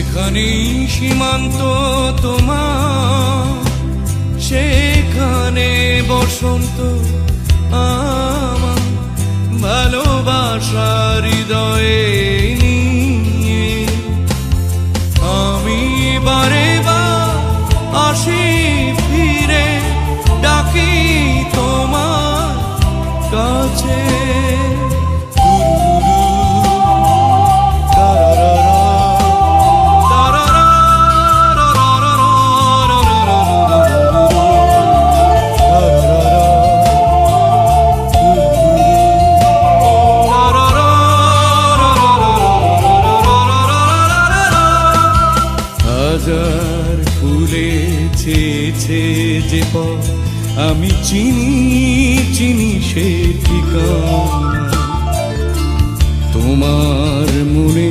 যেখানেই সীমান্ত তোমার, সেখানে বসন্ত আমার। ভালোবাসার হৃদয়ে নিয়ে আমি বারে বার আসি ফিরে, ডাকি তোমার কাছে। হাজার ফুলে ছেয়েছে যে পথ, আমি চিনি চিনি সে ঠিকানা। তোমার মনে